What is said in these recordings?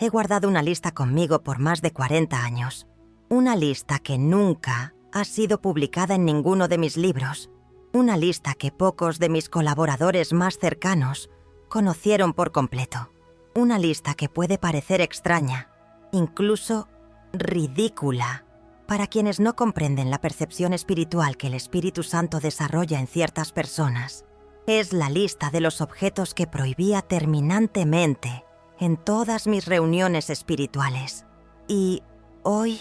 He guardado una lista conmigo por más de 40 años. Una lista que nunca ha sido publicada en ninguno de mis libros. Una lista que pocos de mis colaboradores más cercanos conocieron por completo. Una lista que puede parecer extraña, incluso ridícula, para quienes no comprenden la percepción espiritual que el Espíritu Santo desarrolla en ciertas personas. Es la lista de los objetos que prohibía terminantemente en todas mis reuniones espirituales. Y hoy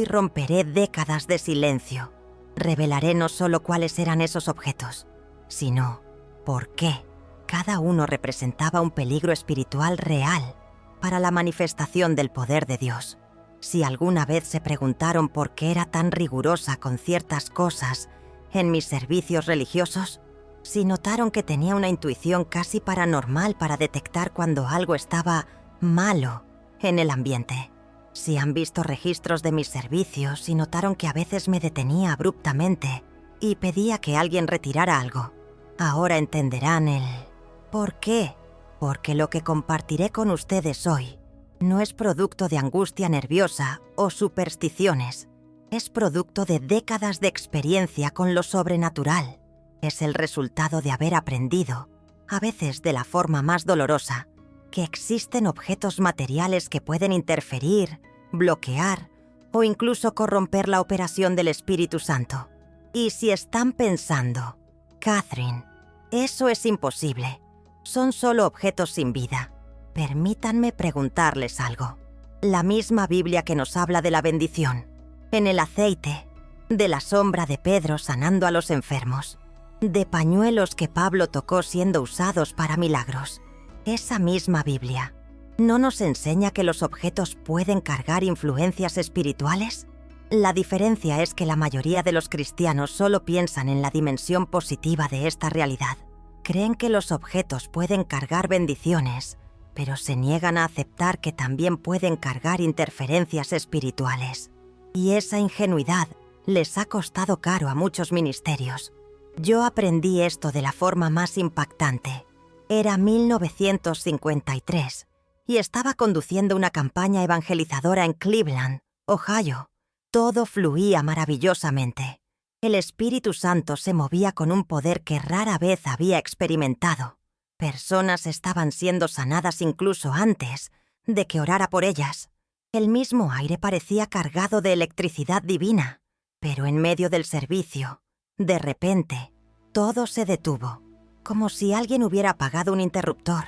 romperé décadas de silencio. Revelaré no solo cuáles eran esos objetos, sino por qué cada uno representaba un peligro espiritual real para la manifestación del poder de Dios. Si alguna vez se preguntaron por qué era tan rigurosa con ciertas cosas en mis servicios religiosos, si notaron que tenía una intuición casi paranormal para detectar cuando algo estaba malo en el ambiente, si han visto registros de mis servicios y notaron que a veces me detenía abruptamente y pedía que alguien retirara algo, ahora entenderán el ¿por qué? Porque lo que compartiré con ustedes hoy no es producto de angustia nerviosa o supersticiones. Es producto de décadas de experiencia con lo sobrenatural. Es el resultado de haber aprendido, a veces de la forma más dolorosa, que existen objetos materiales que pueden interferir, bloquear o incluso corromper la operación del Espíritu Santo. Y si están pensando, Catherine, eso es imposible, son solo objetos sin vida, permítanme preguntarles algo. La misma Biblia que nos habla de la bendición, en el aceite, de la sombra de Pedro sanando a los enfermos, de pañuelos que Pablo tocó siendo usados para milagros. Esa misma Biblia, ¿no nos enseña que los objetos pueden cargar influencias espirituales? La diferencia es que la mayoría de los cristianos solo piensan en la dimensión positiva de esta realidad. Creen que los objetos pueden cargar bendiciones, pero se niegan a aceptar que también pueden cargar interferencias espirituales. Y esa ingenuidad les ha costado caro a muchos ministerios. Yo aprendí esto de la forma más impactante. Era 1953 y estaba conduciendo una campaña evangelizadora en Cleveland, Ohio. Todo fluía maravillosamente. El Espíritu Santo se movía con un poder que rara vez había experimentado. Personas estaban siendo sanadas incluso antes de que orara por ellas. El mismo aire parecía cargado de electricidad divina, pero en medio del servicio, de repente, todo se detuvo, como si alguien hubiera apagado un interruptor.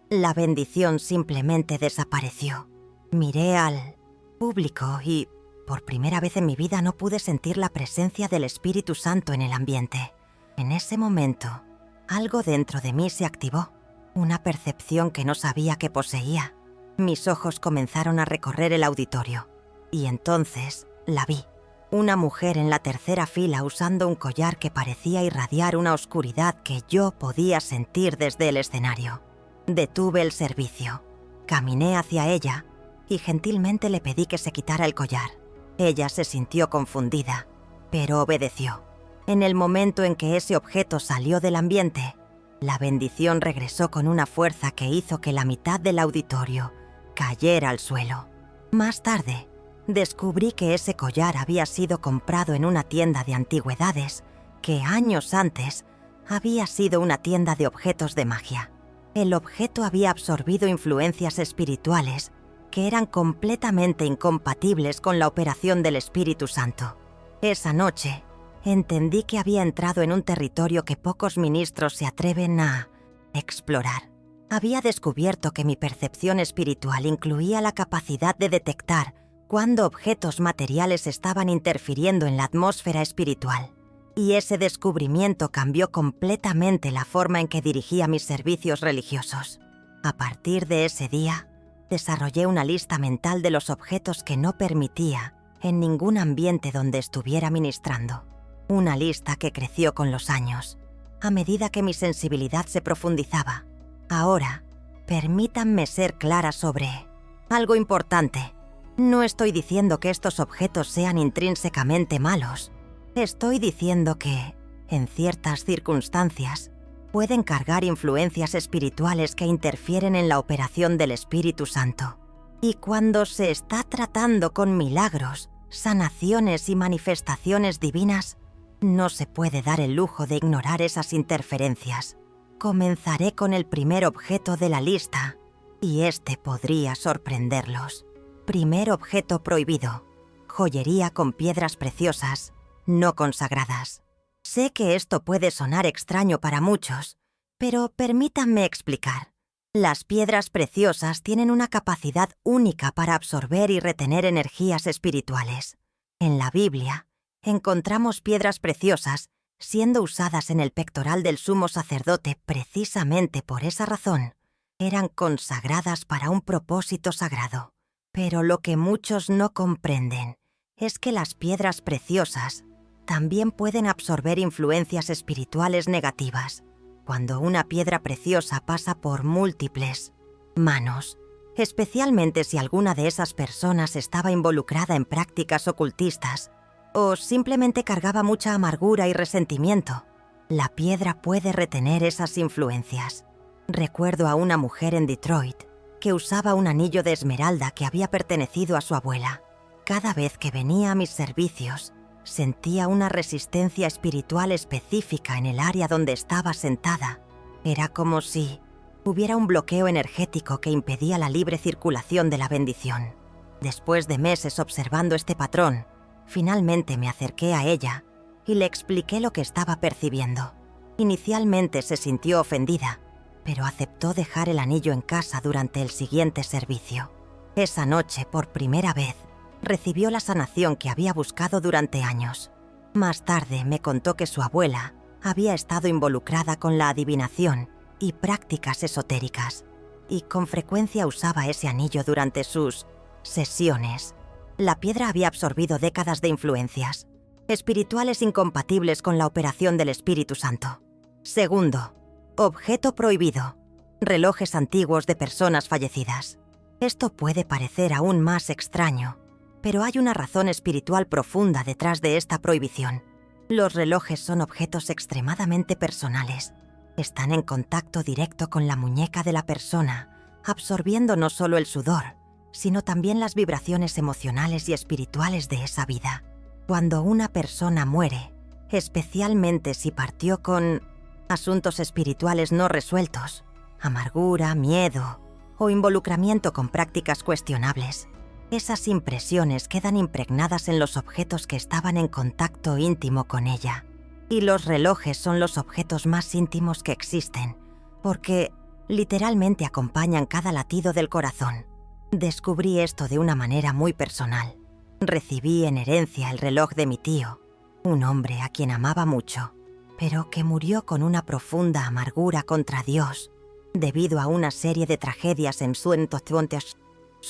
La bendición simplemente desapareció. Miré al público y, por primera vez en mi vida, no pude sentir la presencia del Espíritu Santo en el ambiente. En ese momento, algo dentro de mí se activó, una percepción que no sabía que poseía. Mis ojos comenzaron a recorrer el auditorio, y entonces la vi. Una mujer en la tercera fila usando un collar que parecía irradiar una oscuridad que yo podía sentir desde el escenario. Detuve el servicio, caminé hacia ella y gentilmente le pedí que se quitara el collar. Ella se sintió confundida, pero obedeció. En el momento en que ese objeto salió del ambiente, la bendición regresó con una fuerza que hizo que la mitad del auditorio cayera al suelo. Más tarde, descubrí que ese collar había sido comprado en una tienda de antigüedades que años antes había sido una tienda de objetos de magia. El objeto había absorbido influencias espirituales que eran completamente incompatibles con la operación del Espíritu Santo. Esa noche, entendí que había entrado en un territorio que pocos ministros se atreven a explorar. Había descubierto que mi percepción espiritual incluía la capacidad de detectar cuándo objetos materiales estaban interfiriendo en la atmósfera espiritual. Y ese descubrimiento cambió completamente la forma en que dirigía mis servicios religiosos. A partir de ese día, desarrollé una lista mental de los objetos que no permitía en ningún ambiente donde estuviera ministrando. Una lista que creció con los años, a medida que mi sensibilidad se profundizaba. Ahora, permítanme ser clara sobre algo importante. No estoy diciendo que estos objetos sean intrínsecamente malos. Estoy diciendo que, en ciertas circunstancias, pueden cargar influencias espirituales que interfieren en la operación del Espíritu Santo. Y cuando se está tratando con milagros, sanaciones y manifestaciones divinas, no se puede dar el lujo de ignorar esas interferencias. Comenzaré con el primer objeto de la lista, y este podría sorprenderlos. Primer objeto prohibido: joyería con piedras preciosas, no consagradas. Sé que esto puede sonar extraño para muchos, pero permítanme explicar. Las piedras preciosas tienen una capacidad única para absorber y retener energías espirituales. En la Biblia, encontramos piedras preciosas siendo usadas en el pectoral del sumo sacerdote precisamente por esa razón. Eran consagradas para un propósito sagrado. Pero lo que muchos no comprenden es que las piedras preciosas también pueden absorber influencias espirituales negativas. Cuando una piedra preciosa pasa por múltiples manos, especialmente si alguna de esas personas estaba involucrada en prácticas ocultistas o simplemente cargaba mucha amargura y resentimiento, la piedra puede retener esas influencias. Recuerdo a una mujer en Detroit que usaba un anillo de esmeralda que había pertenecido a su abuela. Cada vez que venía a mis servicios, sentía una resistencia espiritual específica en el área donde estaba sentada. Era como si hubiera un bloqueo energético que impedía la libre circulación de la bendición. Después de meses observando este patrón, finalmente me acerqué a ella y le expliqué lo que estaba percibiendo. Inicialmente se sintió ofendida, pero aceptó dejar el anillo en casa durante el siguiente servicio. Esa noche, por primera vez, recibió la sanación que había buscado durante años. Más tarde me contó que su abuela había estado involucrada con la adivinación y prácticas esotéricas, y con frecuencia usaba ese anillo durante sus sesiones. La piedra había absorbido décadas de influencias espirituales incompatibles con la operación del Espíritu Santo. Segundo, objeto prohibido: relojes antiguos de personas fallecidas. Esto puede parecer aún más extraño, pero hay una razón espiritual profunda detrás de esta prohibición. Los relojes son objetos extremadamente personales. Están en contacto directo con la muñeca de la persona, absorbiendo no solo el sudor, sino también las vibraciones emocionales y espirituales de esa vida. Cuando una persona muere, especialmente si partió con asuntos espirituales no resueltos, amargura, miedo o involucramiento con prácticas cuestionables, esas impresiones quedan impregnadas en los objetos que estaban en contacto íntimo con ella. Y los relojes son los objetos más íntimos que existen, porque literalmente acompañan cada latido del corazón. Descubrí esto de una manera muy personal. Recibí en herencia el reloj de mi tío, un hombre a quien amaba mucho, pero que murió con una profunda amargura contra Dios debido a una serie de tragedias en su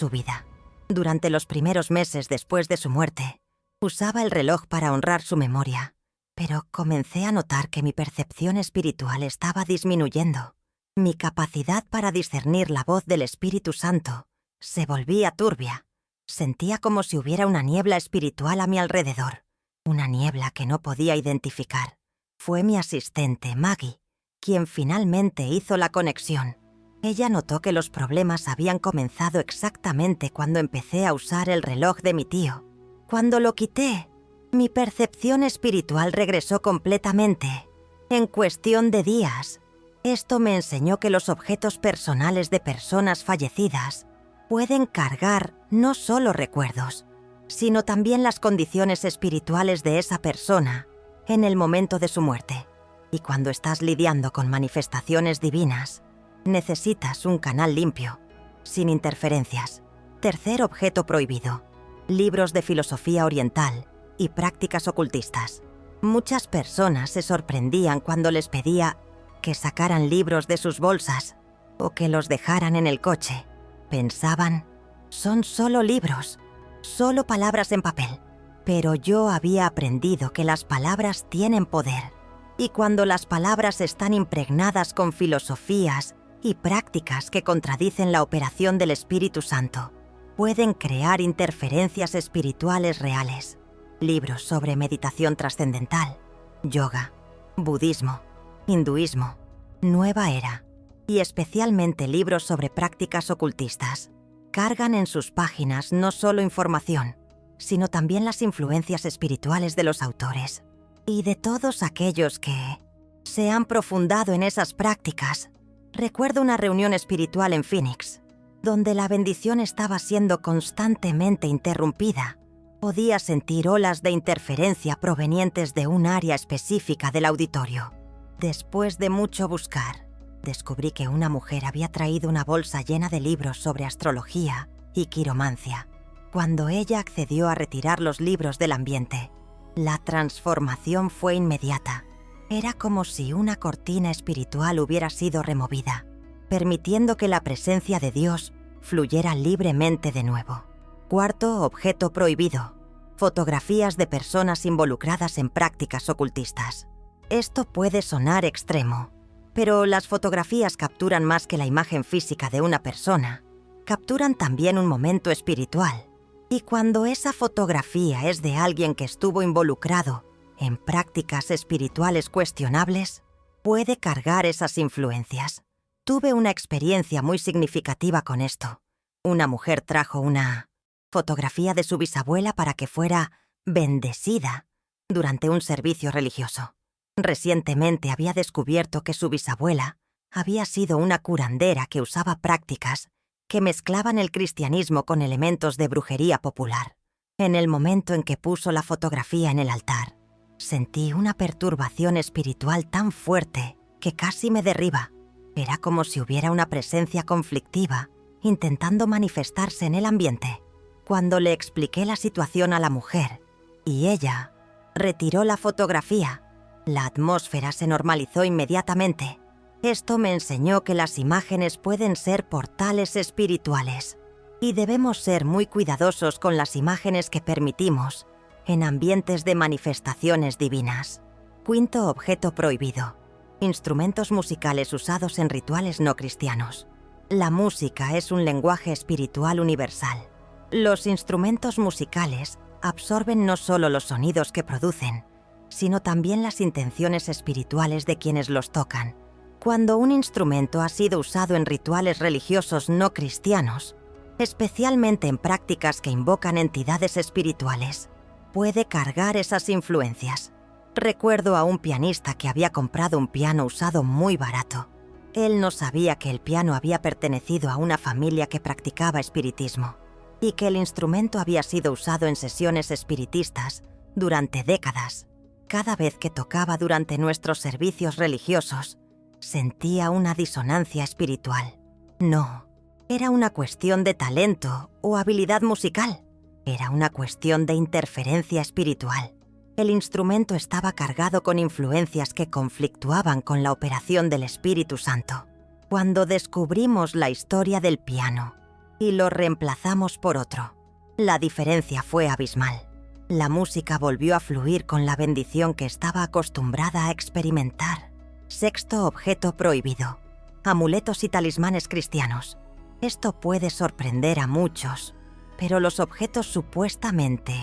vida. Durante los primeros meses después de su muerte, usaba el reloj para honrar su memoria, pero comencé a notar que mi percepción espiritual estaba disminuyendo. Mi capacidad para discernir la voz del Espíritu Santo se volvía turbia. Sentía como si hubiera una niebla espiritual a mi alrededor, una niebla que no podía identificar. Fue mi asistente, Maggie, quien finalmente hizo la conexión. Ella notó que los problemas habían comenzado exactamente cuando empecé a usar el reloj de mi tío. Cuando lo quité, mi percepción espiritual regresó completamente, en cuestión de días. Esto me enseñó que los objetos personales de personas fallecidas pueden cargar no solo recuerdos, sino también las condiciones espirituales de esa persona en el momento de su muerte. Y cuando estás lidiando con manifestaciones divinas, necesitas un canal limpio, sin interferencias. Tercer objeto prohibido: libros de filosofía oriental y prácticas ocultistas. Muchas personas se sorprendían cuando les pedía que sacaran libros de sus bolsas o que los dejaran en el coche. Pensaban, son solo libros, solo palabras en papel. Pero yo había aprendido que las palabras tienen poder, y cuando las palabras están impregnadas con filosofías y prácticas que contradicen la operación del Espíritu Santo, pueden crear interferencias espirituales reales. Libros sobre meditación trascendental, yoga, budismo, hinduismo, nueva era, y especialmente libros sobre prácticas ocultistas, cargan en sus páginas no solo información, sino también las influencias espirituales de los autores y de todos aquellos que se han profundado en esas prácticas. Recuerdo una reunión espiritual en Phoenix, donde la bendición estaba siendo constantemente interrumpida. Podía sentir olas de interferencia provenientes de un área específica del auditorio. Después de mucho buscar, descubrí que una mujer había traído una bolsa llena de libros sobre astrología y quiromancia. Cuando ella accedió a retirar los libros del ambiente, la transformación fue inmediata. Era como si una cortina espiritual hubiera sido removida, permitiendo que la presencia de Dios fluyera libremente de nuevo. Cuarto objeto prohibido: fotografías de personas involucradas en prácticas ocultistas. Esto puede sonar extremo, pero las fotografías capturan más que la imagen física de una persona. Capturan también un momento espiritual. Y cuando esa fotografía es de alguien que estuvo involucrado en prácticas espirituales cuestionables, puede cargar esas influencias. Tuve una experiencia muy significativa con esto. Una mujer trajo una fotografía de su bisabuela para que fuera bendecida durante un servicio religioso. Recientemente había descubierto que su bisabuela había sido una curandera que usaba prácticas que mezclaban el cristianismo con elementos de brujería popular. En el momento en que puso la fotografía en el altar, sentí una perturbación espiritual tan fuerte que casi me derriba. Era como si hubiera una presencia conflictiva intentando manifestarse en el ambiente. Cuando le expliqué la situación a la mujer y ella retiró la fotografía, la atmósfera se normalizó inmediatamente. Esto me enseñó que las imágenes pueden ser portales espirituales y debemos ser muy cuidadosos con las imágenes que permitimos en ambientes de manifestaciones divinas. Quinto objeto prohibido: instrumentos musicales usados en rituales no cristianos. La música es un lenguaje espiritual universal. Los instrumentos musicales absorben no solo los sonidos que producen, sino también las intenciones espirituales de quienes los tocan. Cuando un instrumento ha sido usado en rituales religiosos no cristianos, especialmente en prácticas que invocan entidades espirituales, puede cargar esas influencias. Recuerdo a un pianista que había comprado un piano usado muy barato. Él no sabía que el piano había pertenecido a una familia que practicaba espiritismo y que el instrumento había sido usado en sesiones espiritistas durante décadas. Cada vez que tocaba durante nuestros servicios religiosos, sentía una disonancia espiritual. No, era una cuestión de talento o habilidad musical. Era una cuestión de interferencia espiritual. El instrumento estaba cargado con influencias que conflictuaban con la operación del Espíritu Santo. Cuando descubrimos la historia del piano y lo reemplazamos por otro, la diferencia fue abismal. La música volvió a fluir con la bendición que estaba acostumbrada a experimentar. Sexto objeto prohibido: amuletos y talismanes cristianos. Esto puede sorprender a muchos, pero los objetos supuestamente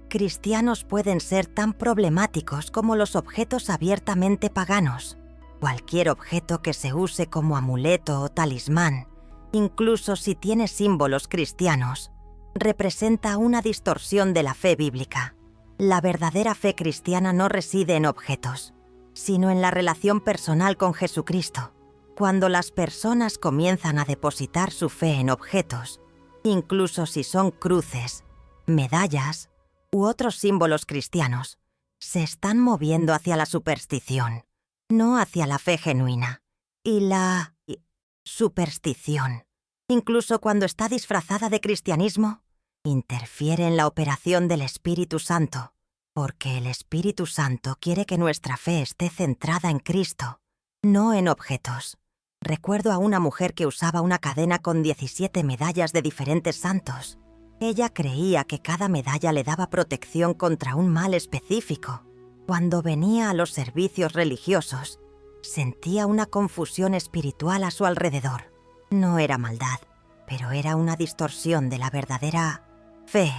cristianos pueden ser tan problemáticos como los objetos abiertamente paganos. Cualquier objeto que se use como amuleto o talismán, incluso si tiene símbolos cristianos, representa una distorsión de la fe bíblica. La verdadera fe cristiana no reside en objetos, sino en la relación personal con Jesucristo. Cuando las personas comienzan a depositar su fe en objetos, incluso si son cruces, medallas u otros símbolos cristianos, se están moviendo hacia la superstición, no hacia la fe genuina. Y la superstición, incluso cuando está disfrazada de cristianismo, interfiere en la operación del Espíritu Santo, porque el Espíritu Santo quiere que nuestra fe esté centrada en Cristo, no en objetos. Recuerdo a una mujer que usaba una cadena con 17 medallas de diferentes santos. Ella creía que cada medalla le daba protección contra un mal específico. Cuando venía a los servicios religiosos, sentía una confusión espiritual a su alrededor. No era maldad, pero era una distorsión de la verdadera fe.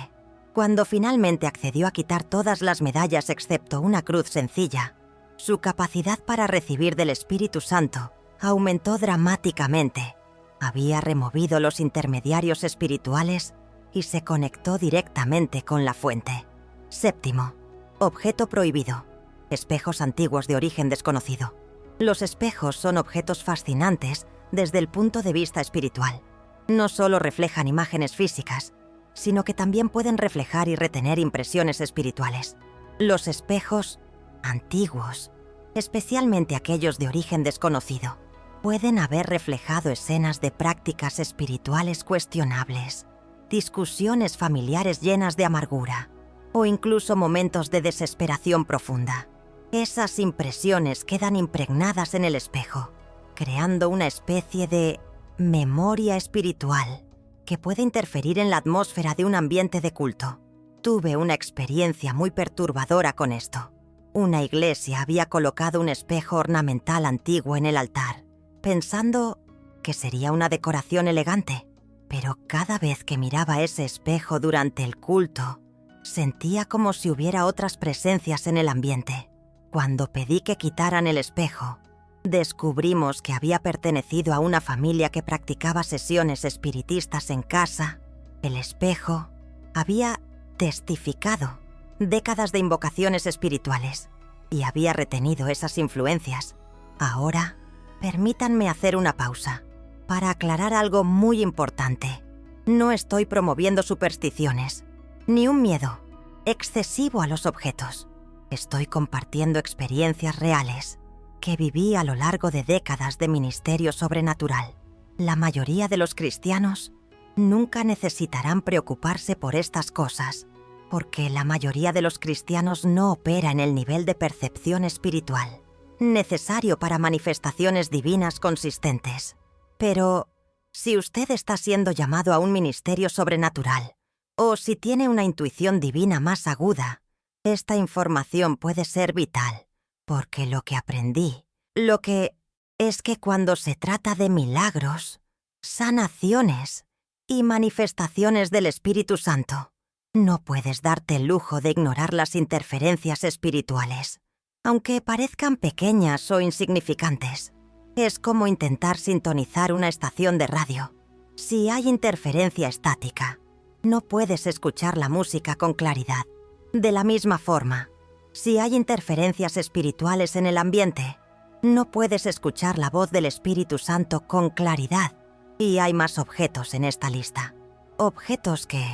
Cuando finalmente accedió a quitar todas las medallas excepto una cruz sencilla, su capacidad para recibir del Espíritu Santo aumentó dramáticamente. Había removido los intermediarios espirituales y se conectó directamente con la fuente. Séptimo, objeto prohibido. Espejos antiguos de origen desconocido. Los espejos son objetos fascinantes desde el punto de vista espiritual. No solo reflejan imágenes físicas, sino que también pueden reflejar y retener impresiones espirituales. Los espejos antiguos, especialmente aquellos de origen desconocido, pueden haber reflejado escenas de prácticas espirituales cuestionables, discusiones familiares llenas de amargura o incluso momentos de desesperación profunda. Esas impresiones quedan impregnadas en el espejo, creando una especie de memoria espiritual que puede interferir en la atmósfera de un ambiente de culto. Tuve una experiencia muy perturbadora con esto. Una iglesia había colocado un espejo ornamental antiguo en el altar, pensando que sería una decoración elegante. Pero cada vez que miraba ese espejo durante el culto, sentía como si hubiera otras presencias en el ambiente. Cuando pedí que quitaran el espejo, descubrimos que había pertenecido a una familia que practicaba sesiones espiritistas en casa. El espejo había testificado décadas de invocaciones espirituales y había retenido esas influencias. Ahora, permítanme hacer una pausa para aclarar algo muy importante. No estoy promoviendo supersticiones, ni un miedo excesivo a los objetos. Estoy compartiendo experiencias reales que viví a lo largo de décadas de ministerio sobrenatural. La mayoría de los cristianos nunca necesitarán preocuparse por estas cosas, porque la mayoría de los cristianos no opera en el nivel de percepción espiritual necesario para manifestaciones divinas consistentes. Pero si usted está siendo llamado a un ministerio sobrenatural, o si tiene una intuición divina más aguda, esta información puede ser vital, porque lo que aprendí, es que cuando se trata de milagros, sanaciones y manifestaciones del Espíritu Santo, no puedes darte el lujo de ignorar las interferencias espirituales, aunque parezcan pequeñas o insignificantes. Es como intentar sintonizar una estación de radio. Si hay interferencia estática, no puedes escuchar la música con claridad. De la misma forma, si hay interferencias espirituales en el ambiente, no puedes escuchar la voz del Espíritu Santo con claridad. Y hay más objetos en esta lista. Objetos que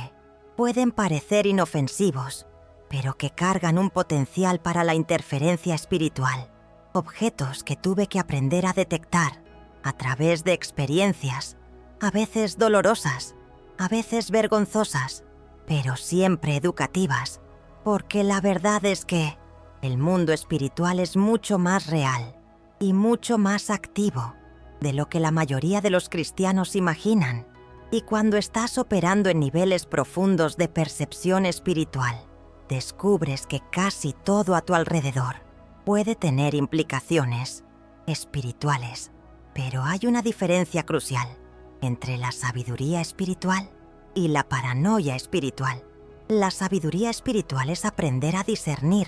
pueden parecer inofensivos, pero que cargan un potencial para la interferencia espiritual. Objetos que tuve que aprender a detectar a través de experiencias, a veces dolorosas, a veces vergonzosas, pero siempre educativas, porque la verdad es que el mundo espiritual es mucho más real y mucho más activo de lo que la mayoría de los cristianos imaginan. Y cuando estás operando en niveles profundos de percepción espiritual, descubres que casi todo a tu alrededor puede tener implicaciones espirituales. Pero hay una diferencia crucial entre la sabiduría espiritual y la paranoia espiritual. La sabiduría espiritual es aprender a discernir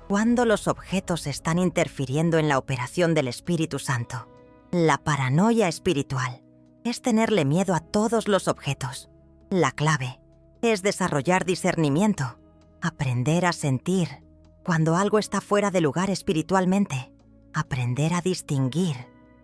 cuando los objetos están interfiriendo en la operación del Espíritu Santo. La paranoia espiritual es tenerle miedo a todos los objetos. La clave es desarrollar discernimiento, aprender a sentir cuando algo está fuera de lugar espiritualmente, aprender a distinguir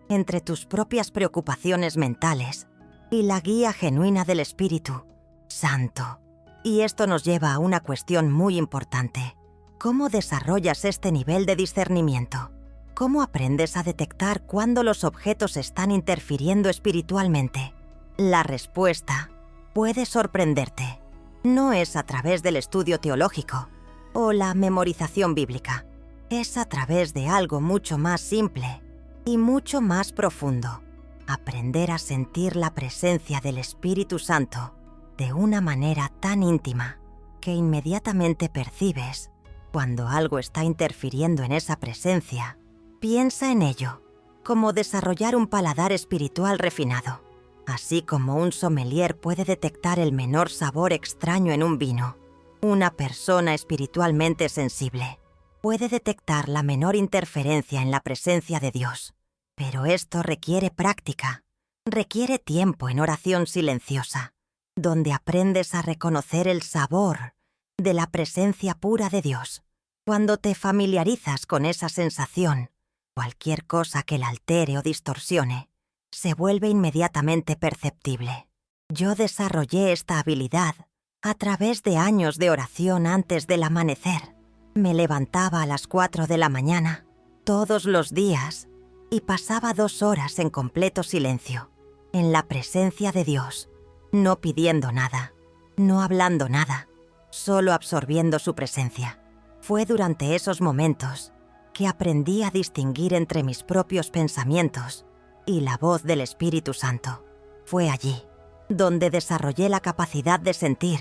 entre tus propias preocupaciones mentales y la guía genuina del Espíritu Santo. Y esto nos lleva a una cuestión muy importante. ¿Cómo desarrollas este nivel de discernimiento? ¿Cómo aprendes a detectar cuándo los objetos están interfiriendo espiritualmente? La respuesta puede sorprenderte. No es a través del estudio teológico o la memorización bíblica. Es a través de algo mucho más simple y mucho más profundo. Aprender a sentir la presencia del Espíritu Santo de una manera tan íntima que inmediatamente percibes cuando algo está interfiriendo en esa presencia. Piensa en ello como desarrollar un paladar espiritual refinado. Así como un sommelier puede detectar el menor sabor extraño en un vino, una persona espiritualmente sensible puede detectar la menor interferencia en la presencia de Dios. Pero esto requiere práctica, Requiere tiempo en oración silenciosa, donde aprendes a reconocer el sabor de la presencia pura de Dios. Cuando te familiarizas con esa sensación, cualquier cosa que la altere o distorsione se vuelve inmediatamente perceptible. Yo desarrollé esta habilidad a través de años de oración antes del amanecer. Me levantaba a las 4 de la mañana, todos los días, y pasaba 2 horas en completo silencio, en la presencia de Dios, no pidiendo nada, no hablando nada, solo absorbiendo su presencia. Fue durante esos momentos que aprendí a distinguir entre mis propios pensamientos y la voz del Espíritu Santo. Fue allí donde desarrollé la capacidad de sentir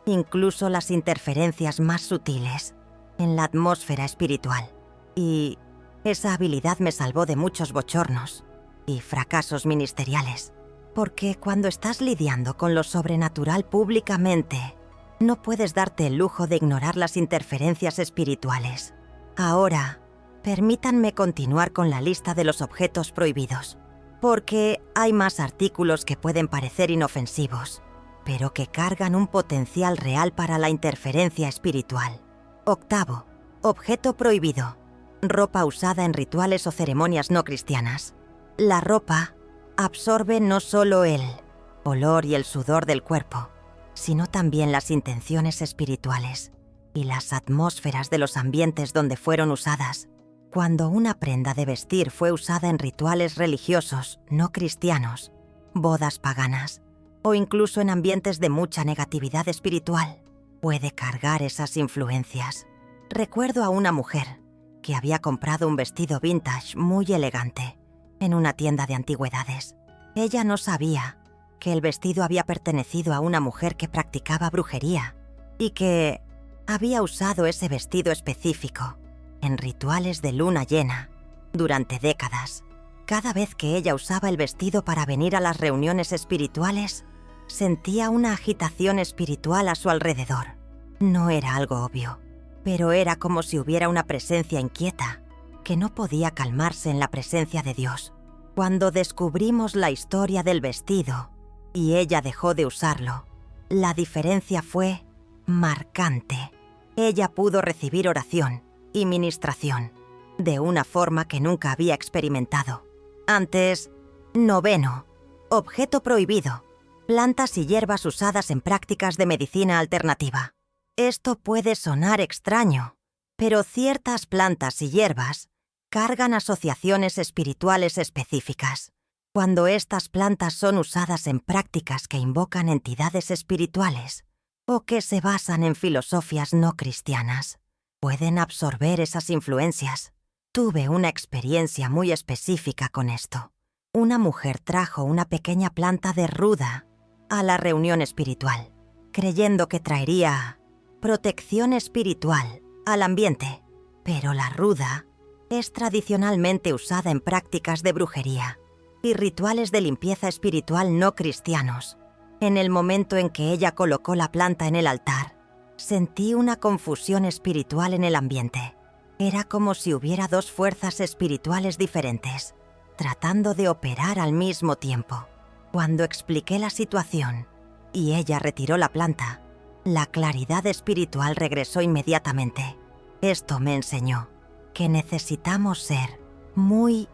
incluso las interferencias más sutiles en la atmósfera espiritual. Y esa habilidad me salvó de muchos bochornos y fracasos ministeriales, porque cuando estás lidiando con lo sobrenatural públicamente, no puedes darte el lujo de ignorar las interferencias espirituales. Ahora, permítanme continuar con la lista de los objetos prohibidos, porque hay más artículos que pueden parecer inofensivos, pero que cargan un potencial real para la interferencia espiritual. Octavo, objeto prohibido: ropa usada en rituales o ceremonias no cristianas. La ropa absorbe no solo el olor y el sudor del cuerpo, sino también las intenciones espirituales y las atmósferas de los ambientes donde fueron usadas. Cuando una prenda de vestir fue usada en rituales religiosos no cristianos, bodas paganas o incluso en ambientes de mucha negatividad espiritual, puede cargar esas influencias. Recuerdo a una mujer que había comprado un vestido vintage muy elegante en una tienda de antigüedades. Ella no sabía que el vestido había pertenecido a una mujer que practicaba brujería y que había usado ese vestido específico en rituales de luna llena durante décadas. Cada vez que ella usaba el vestido para venir a las reuniones espirituales, sentía una agitación espiritual a su alrededor. No era algo obvio, pero era como si hubiera una presencia inquieta que no podía calmarse en la presencia de Dios. Cuando descubrimos la historia del vestido y ella dejó de usarlo, la diferencia fue marcante. Ella pudo recibir oración y ministración de una forma que nunca había experimentado antes. Noveno, objeto prohibido: plantas y hierbas usadas en prácticas de medicina alternativa. Esto puede sonar extraño, pero ciertas plantas y hierbas cargan asociaciones espirituales específicas. Cuando estas plantas son usadas en prácticas que invocan entidades espirituales o que se basan en filosofías no cristianas, pueden absorber esas influencias. Tuve una experiencia muy específica con esto. Una mujer trajo una pequeña planta de ruda a la reunión espiritual, creyendo que traería protección espiritual al ambiente, pero la ruda es tradicionalmente usada en prácticas de brujería y rituales de limpieza espiritual no cristianos. En el momento en que ella colocó la planta en el altar, sentí una confusión espiritual en el ambiente. Era como si hubiera 2 fuerzas espirituales diferentes, tratando de operar al mismo tiempo. Cuando expliqué la situación y ella retiró la planta, la claridad espiritual regresó inmediatamente. Esto me enseñó que necesitamos ser muy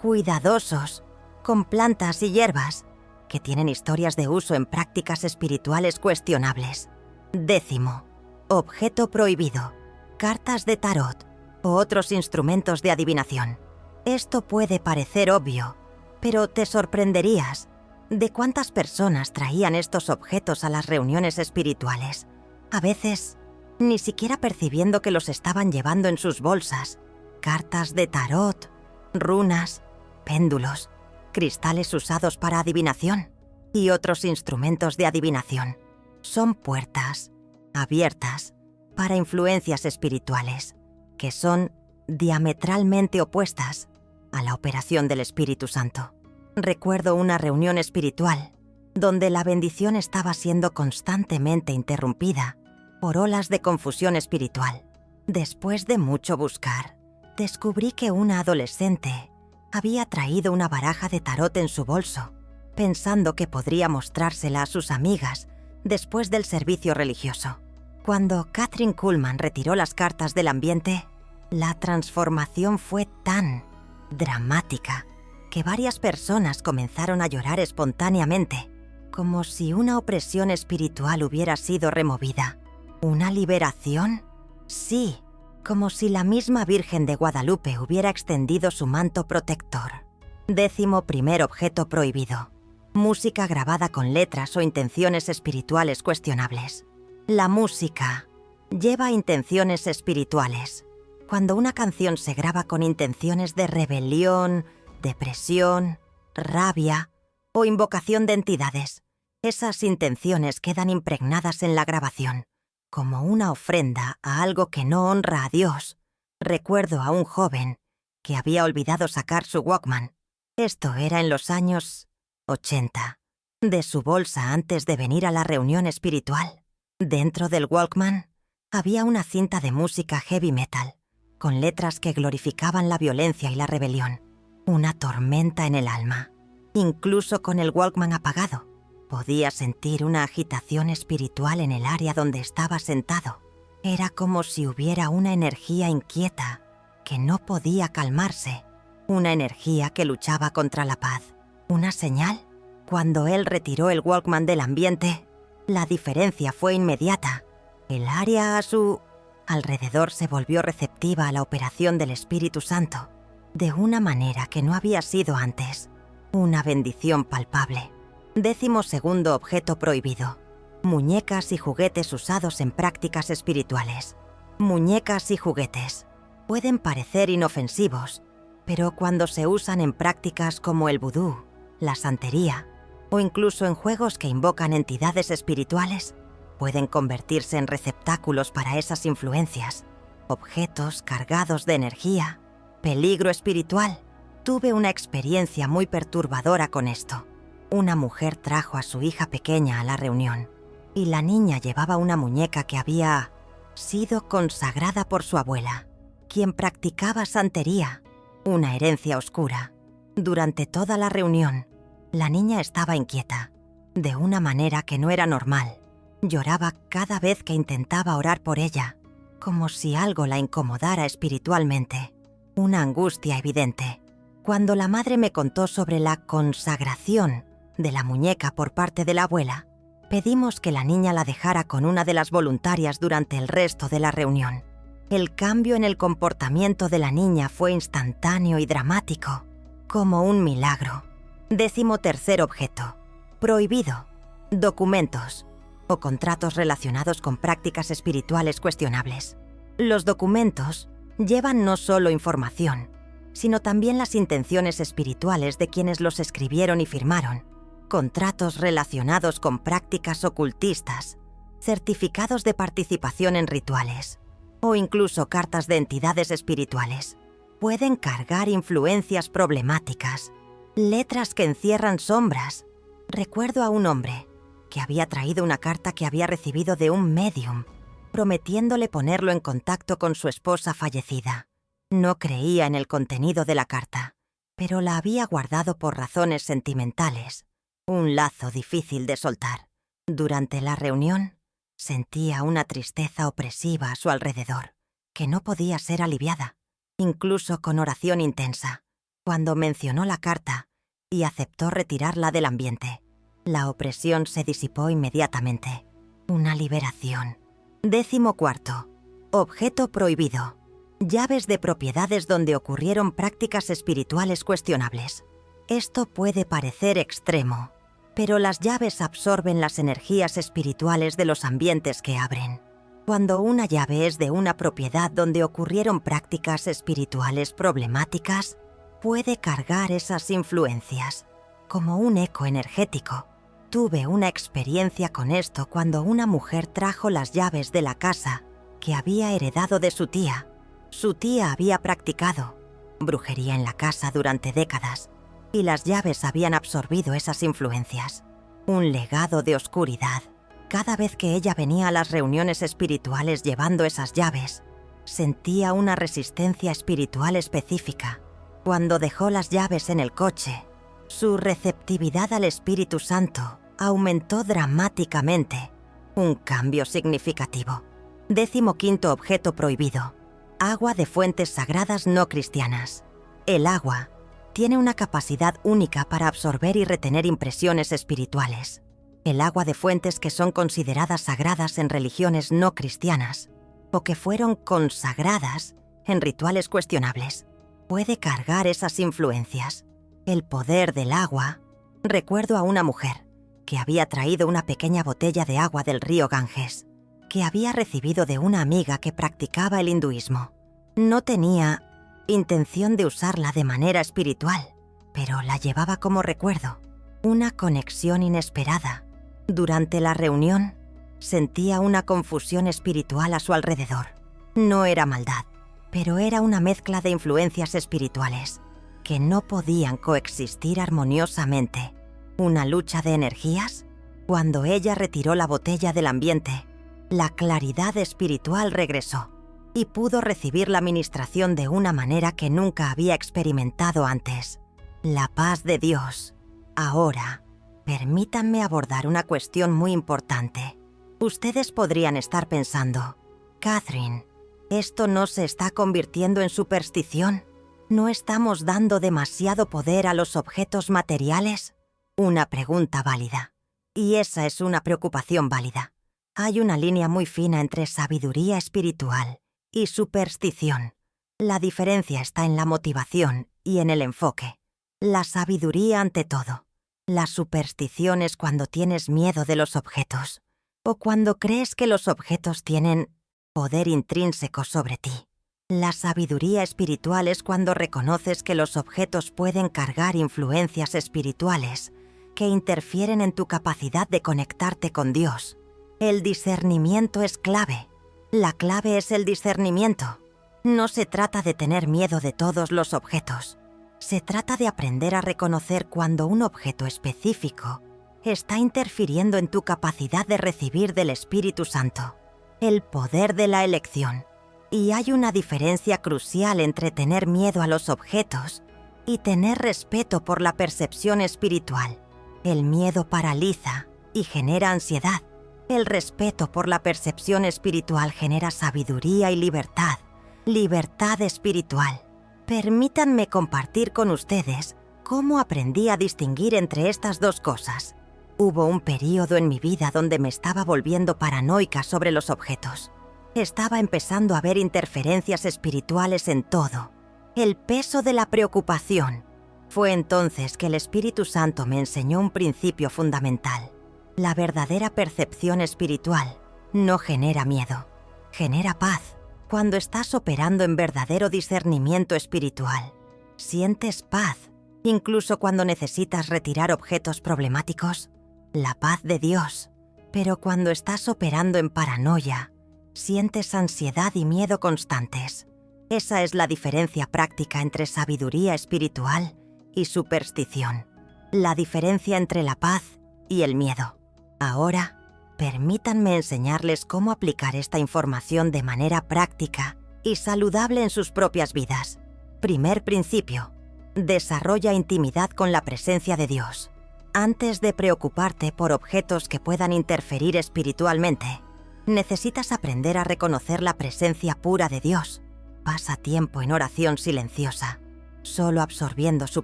cuidadosos con plantas y hierbas que tienen historias de uso en prácticas espirituales cuestionables. Décimo, objeto prohibido: cartas de tarot o otros instrumentos de adivinación. Esto puede parecer obvio, pero te sorprenderías de cuántas personas traían estos objetos a las reuniones espirituales, a veces ni siquiera percibiendo que los estaban llevando en sus bolsas. Cartas de tarot, runas, péndulos, cristales usados para adivinación y otros instrumentos de adivinación. Son puertas abiertas para influencias espirituales que son diametralmente opuestas a la operación del Espíritu Santo. Recuerdo una reunión espiritual donde la bendición estaba siendo constantemente interrumpida por olas de confusión espiritual. Después de mucho buscar, descubrí que una adolescente había traído una baraja de tarot en su bolso, pensando que podría mostrársela a sus amigas después del servicio religioso. Cuando Kathryn Kuhlman retiró las cartas del ambiente, la transformación fue tan dramática que varias personas comenzaron a llorar espontáneamente, como si una opresión espiritual hubiera sido removida. ¿Una liberación? Sí, como si la misma Virgen de Guadalupe hubiera extendido su manto protector. 11º objeto prohibido. Música grabada con letras o intenciones espirituales cuestionables. La música lleva intenciones espirituales. Cuando una canción se graba con intenciones de rebelión, depresión, rabia o invocación de entidades, esas intenciones quedan impregnadas en la grabación, como una ofrenda a algo que no honra a Dios. Recuerdo a un joven que había olvidado sacar su Walkman. Esto era en los años 80. De su bolsa antes de venir a la reunión espiritual. Dentro del Walkman había una cinta de música heavy metal, con letras que glorificaban la violencia y la rebelión. Una tormenta en el alma. Incluso con el Walkman apagado, podía sentir una agitación espiritual en el área donde estaba sentado. Era como si hubiera una energía inquieta que no podía calmarse. Una energía que luchaba contra la paz. ¿Una señal? Cuando él retiró el Walkman del ambiente, la diferencia fue inmediata. El área a su alrededor se volvió receptiva a la operación del Espíritu Santo, de una manera que no había sido antes. Una bendición palpable. 12º objeto prohibido. Muñecas y juguetes usados en prácticas espirituales. Muñecas y juguetes pueden parecer inofensivos, pero cuando se usan en prácticas como el vudú, la santería o incluso en juegos que invocan entidades espirituales, pueden convertirse en receptáculos para esas influencias, objetos cargados de energía, peligro espiritual. Tuve una experiencia muy perturbadora con esto. Una mujer trajo a su hija pequeña a la reunión y la niña llevaba una muñeca que había sido consagrada por su abuela, quien practicaba santería, una herencia oscura. Durante toda la reunión, la niña estaba inquieta, de una manera que no era normal. Lloraba cada vez que intentaba orar por ella, como si algo la incomodara espiritualmente. Una angustia evidente. Cuando la madre me contó sobre la consagración de la muñeca por parte de la abuela, pedimos que la niña la dejara con una de las voluntarias durante el resto de la reunión. El cambio en el comportamiento de la niña fue instantáneo y dramático, como un milagro. 13º objeto. Prohibido. Documentos o contratos relacionados con prácticas espirituales cuestionables. Los documentos llevan no solo información, sino también las intenciones espirituales de quienes los escribieron y firmaron. Contratos relacionados con prácticas ocultistas, certificados de participación en rituales o incluso cartas de entidades espirituales. Pueden cargar influencias problemáticas, letras que encierran sombras. Recuerdo a un hombre que había traído una carta que había recibido de un médium, prometiéndole ponerlo en contacto con su esposa fallecida. No creía en el contenido de la carta, pero la había guardado por razones sentimentales. Un lazo difícil de soltar. Durante la reunión, sentía una tristeza opresiva a su alrededor, que no podía ser aliviada, incluso con oración intensa. Cuando mencionó la carta y aceptó retirarla del ambiente, la opresión se disipó inmediatamente. Una liberación. 14º. Objeto prohibido. Llaves de propiedades donde ocurrieron prácticas espirituales cuestionables. Esto puede parecer extremo, pero las llaves absorben las energías espirituales de los ambientes que abren. Cuando una llave es de una propiedad donde ocurrieron prácticas espirituales problemáticas, puede cargar esas influencias, como un eco energético. Tuve una experiencia con esto cuando una mujer trajo las llaves de la casa que había heredado de su tía. Su tía había practicado brujería en la casa durante décadas y las llaves habían absorbido esas influencias. Un legado de oscuridad. Cada vez que ella venía a las reuniones espirituales llevando esas llaves, sentía una resistencia espiritual específica. Cuando dejó las llaves en el coche, Su receptividad al Espíritu Santo aumentó dramáticamente. Un cambio significativo. 15º objeto prohibido. Agua de fuentes sagradas no cristianas. El agua tiene una capacidad única para absorber y retener impresiones espirituales. El agua de fuentes que son consideradas sagradas en religiones no cristianas o que fueron consagradas en rituales cuestionables puede cargar esas influencias. El poder del agua. Recuerdo a una mujer que había traído una pequeña botella de agua del río Ganges, que había recibido de una amiga que practicaba el hinduismo. No tenía intención de usarla de manera espiritual, pero la llevaba como recuerdo. Una conexión inesperada. Durante la reunión, sentía una confusión espiritual a su alrededor. No era maldad, pero era una mezcla de influencias espirituales que no podían coexistir armoniosamente. Una lucha de energías. Cuando ella retiró la botella del ambiente, la claridad espiritual regresó y pudo recibir la ministración de una manera que nunca había experimentado antes. La paz de Dios. Ahora, permítanme abordar una cuestión muy importante. Ustedes podrían estar pensando, Catherine, ¿esto no se está convirtiendo en superstición? ¿No estamos dando demasiado poder a los objetos materiales? Una pregunta válida. Y esa es una preocupación válida. Hay una línea muy fina entre sabiduría espiritual y superstición. La diferencia está en la motivación y en el enfoque. La sabiduría ante todo. La superstición es cuando tienes miedo de los objetos o cuando crees que los objetos tienen poder intrínseco sobre ti. La sabiduría espiritual es cuando reconoces que los objetos pueden cargar influencias espirituales que interfieren en tu capacidad de conectarte con Dios. El discernimiento es clave. La clave es el discernimiento. No se trata de tener miedo de todos los objetos. Se trata de aprender a reconocer cuando un objeto específico está interfiriendo en tu capacidad de recibir del Espíritu Santo, el poder de la elección. Y hay una diferencia crucial entre tener miedo a los objetos y tener respeto por la percepción espiritual. El miedo paraliza y genera ansiedad. El respeto por la percepción espiritual genera sabiduría y libertad. Libertad espiritual. Permítanme compartir con ustedes cómo aprendí a distinguir entre estas dos cosas. Hubo un período en mi vida donde me estaba volviendo paranoica sobre los objetos. Estaba empezando a ver interferencias espirituales en todo. El peso de la preocupación. Fue entonces que el Espíritu Santo me enseñó un principio fundamental. La verdadera percepción espiritual no genera miedo, genera paz. Cuando estás operando en verdadero discernimiento espiritual, sientes paz, incluso cuando necesitas retirar objetos problemáticos. La paz de Dios. Pero cuando estás operando en paranoia, sientes ansiedad y miedo constantes. Esa es la diferencia práctica entre sabiduría espiritual y superstición. La diferencia entre la paz y el miedo. Ahora, permítanme enseñarles cómo aplicar esta información de manera práctica y saludable en sus propias vidas. Primer principio. Desarrolla intimidad con la presencia de Dios. Antes de preocuparte por objetos que puedan interferir espiritualmente, necesitas aprender a reconocer la presencia pura de Dios. Pasa tiempo en oración silenciosa, solo absorbiendo su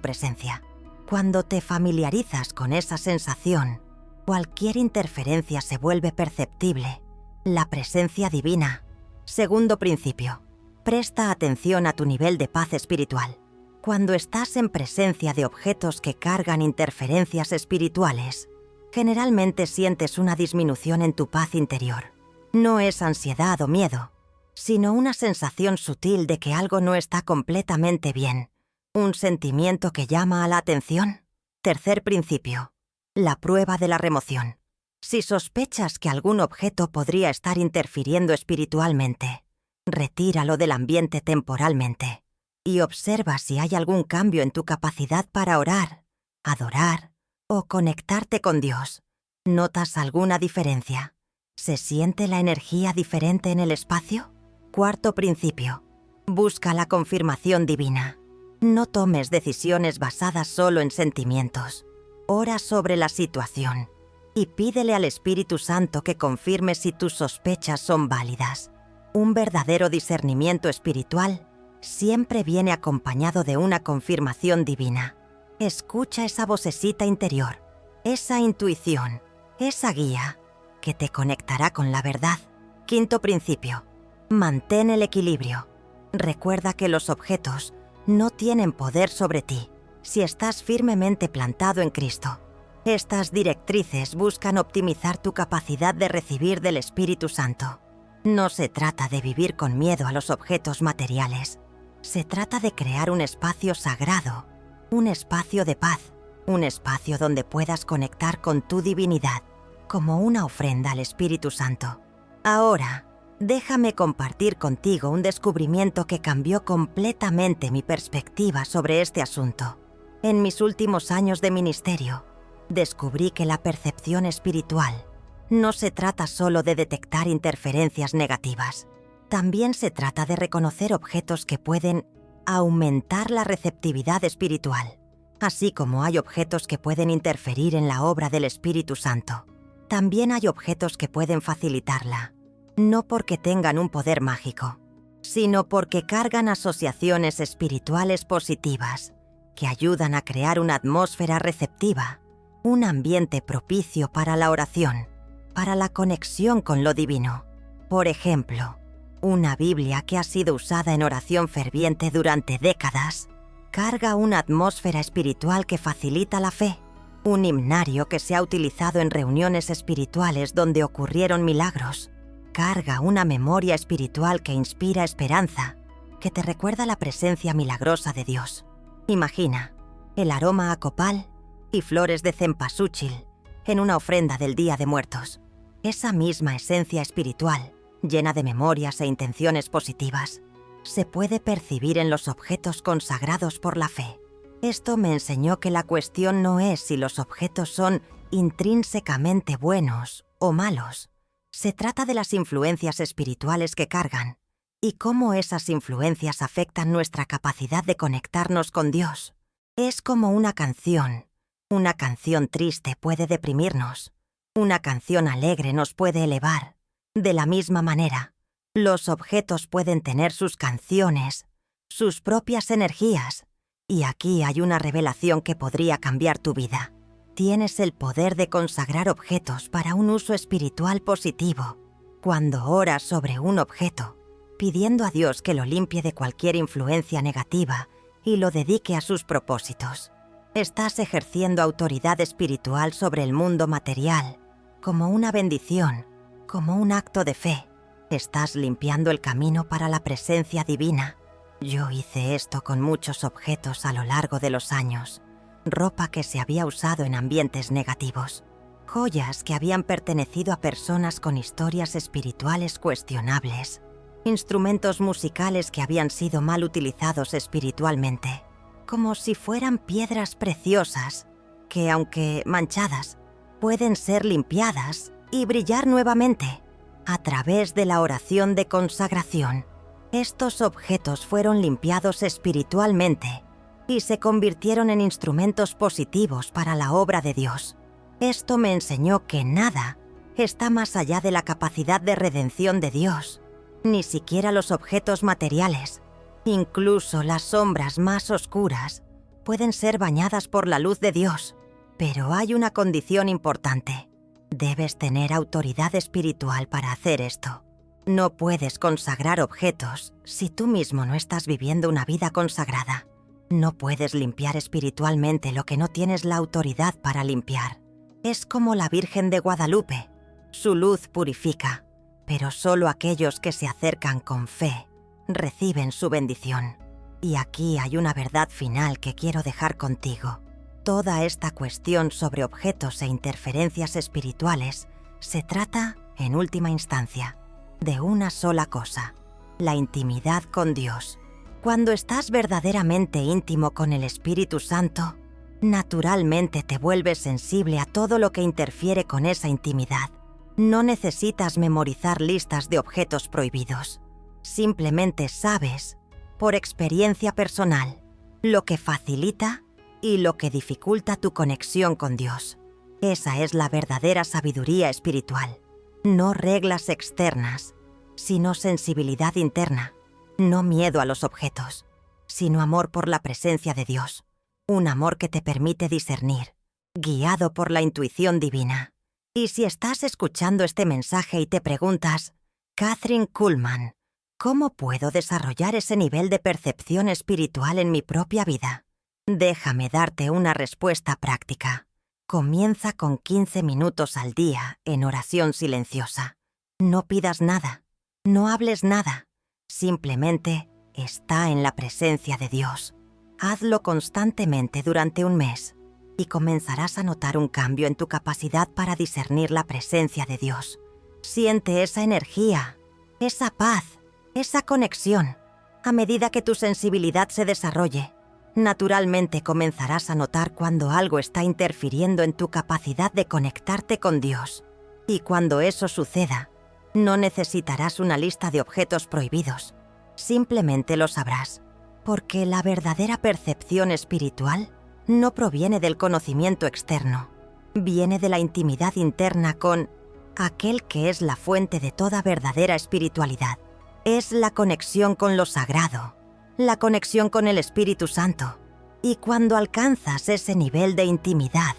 presencia. Cuando te familiarizas con esa sensación, cualquier interferencia se vuelve perceptible. La presencia divina. Segundo principio. Presta atención a tu nivel de paz espiritual. Cuando estás en presencia de objetos que cargan interferencias espirituales, generalmente sientes una disminución en tu paz interior. No es ansiedad o miedo, sino una sensación sutil de que algo no está completamente bien. Un sentimiento que llama a la atención. Tercer principio. La prueba de la remoción. Si sospechas que algún objeto podría estar interfiriendo espiritualmente, retíralo del ambiente temporalmente y observa si hay algún cambio en tu capacidad para orar, adorar o conectarte con Dios. ¿Notas alguna diferencia? ¿Se siente la energía diferente en el espacio? Cuarto principio. Busca la confirmación divina. No tomes decisiones basadas solo en sentimientos. Ora sobre la situación y pídele al Espíritu Santo que confirme si tus sospechas son válidas. Un verdadero discernimiento espiritual siempre viene acompañado de una confirmación divina. Escucha esa vocecita interior, esa intuición, esa guía que te conectará con la verdad. Quinto principio: mantén el equilibrio. Recuerda que los objetos no tienen poder sobre ti si estás firmemente plantado en Cristo. Estas directrices buscan optimizar tu capacidad de recibir del Espíritu Santo. No se trata de vivir con miedo a los objetos materiales. Se trata de crear un espacio sagrado, un espacio de paz, un espacio donde puedas conectar con tu divinidad, como una ofrenda al Espíritu Santo. Ahora, déjame compartir contigo un descubrimiento que cambió completamente mi perspectiva sobre este asunto. En mis últimos años de ministerio, descubrí que la percepción espiritual no se trata solo de detectar interferencias negativas. También se trata de reconocer objetos que pueden aumentar la receptividad espiritual, así como hay objetos que pueden interferir en la obra del Espíritu Santo. También hay objetos que pueden facilitarla, no porque tengan un poder mágico, sino porque cargan asociaciones espirituales positivas que ayudan a crear una atmósfera receptiva, un ambiente propicio para la oración, para la conexión con lo divino. Por ejemplo, una Biblia que ha sido usada en oración ferviente durante décadas carga una atmósfera espiritual que facilita la fe. Un himnario que se ha utilizado en reuniones espirituales donde ocurrieron milagros carga una memoria espiritual que inspira esperanza, que te recuerda la presencia milagrosa de Dios. Imagina el aroma a copal y flores de cempasúchil en una ofrenda del Día de Muertos. Esa misma esencia espiritual, llena de memorias e intenciones positivas, se puede percibir en los objetos consagrados por la fe. Esto me enseñó que la cuestión no es si los objetos son intrínsecamente buenos o malos. Se trata de las influencias espirituales que cargan y cómo esas influencias afectan nuestra capacidad de conectarnos con Dios. Es como una canción. Una canción triste puede deprimirnos. Una canción alegre nos puede elevar. De la misma manera, los objetos pueden tener sus canciones, sus propias energías. Y aquí hay una revelación que podría cambiar tu vida. Tienes el poder de consagrar objetos para un uso espiritual positivo. Cuando oras sobre un objeto, pidiendo a Dios que lo limpie de cualquier influencia negativa y lo dedique a sus propósitos, estás ejerciendo autoridad espiritual sobre el mundo material, como una bendición, como un acto de fe. Estás limpiando el camino para la presencia divina. Yo hice esto con muchos objetos a lo largo de los años. Ropa que se había usado en ambientes negativos. Joyas que habían pertenecido a personas con historias espirituales cuestionables. Instrumentos musicales que habían sido mal utilizados espiritualmente. Como si fueran piedras preciosas, que aunque manchadas, pueden ser limpiadas y brillar nuevamente. A través de la oración de consagración, estos objetos fueron limpiados espiritualmente y se convirtieron en instrumentos positivos para la obra de Dios. Esto me enseñó que nada está más allá de la capacidad de redención de Dios, ni siquiera los objetos materiales. Incluso las sombras más oscuras pueden ser bañadas por la luz de Dios. Pero hay una condición importante. Debes tener autoridad espiritual para hacer esto. No puedes consagrar objetos si tú mismo no estás viviendo una vida consagrada. No puedes limpiar espiritualmente lo que no tienes la autoridad para limpiar. Es como la Virgen de Guadalupe. Su luz purifica, pero solo aquellos que se acercan con fe reciben su bendición. Y aquí hay una verdad final que quiero dejar contigo. Toda esta cuestión sobre objetos e interferencias espirituales se trata, en última instancia, de una sola cosa: la intimidad con Dios. Cuando estás verdaderamente íntimo con el Espíritu Santo, naturalmente te vuelves sensible a todo lo que interfiere con esa intimidad. No necesitas memorizar listas de objetos prohibidos. Simplemente sabes, por experiencia personal, lo que facilita y lo que dificulta tu conexión con Dios. Esa es la verdadera sabiduría espiritual. No reglas externas, sino sensibilidad interna. No miedo a los objetos, sino amor por la presencia de Dios. Un amor que te permite discernir, guiado por la intuición divina. Y si estás escuchando este mensaje y te preguntas, Kathryn Kuhlman, ¿cómo puedo desarrollar ese nivel de percepción espiritual en mi propia vida? Déjame darte una respuesta práctica. Comienza con 15 minutos al día en oración silenciosa. No pidas nada, no hables nada. Simplemente está en la presencia de Dios. Hazlo constantemente durante un mes y comenzarás a notar un cambio en tu capacidad para discernir la presencia de Dios. Siente esa energía, esa paz, esa conexión. A medida que tu sensibilidad se desarrolle, naturalmente comenzarás a notar cuando algo está interfiriendo en tu capacidad de conectarte con Dios. Y cuando eso suceda, no necesitarás una lista de objetos prohibidos. Simplemente lo sabrás, porque la verdadera percepción espiritual no proviene del conocimiento externo. Viene de la intimidad interna con aquel que es la fuente de toda verdadera espiritualidad. Es la conexión con lo sagrado, la conexión con el Espíritu Santo. Y cuando alcanzas ese nivel de intimidad,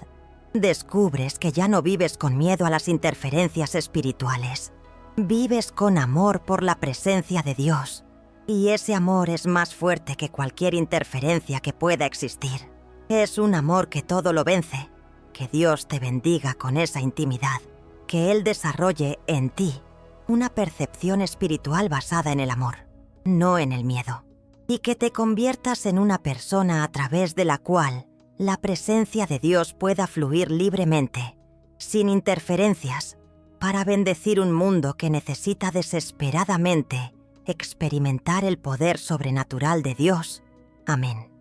descubres que ya no vives con miedo a las interferencias espirituales. Vives con amor por la presencia de Dios, y ese amor es más fuerte que cualquier interferencia que pueda existir. Es un amor que todo lo vence. Que Dios te bendiga con esa intimidad, que Él desarrolle en ti una percepción espiritual basada en el amor, no en el miedo, y que te conviertas en una persona a través de la cual la presencia de Dios pueda fluir libremente, sin interferencias, para bendecir un mundo que necesita desesperadamente experimentar el poder sobrenatural de Dios. Amén.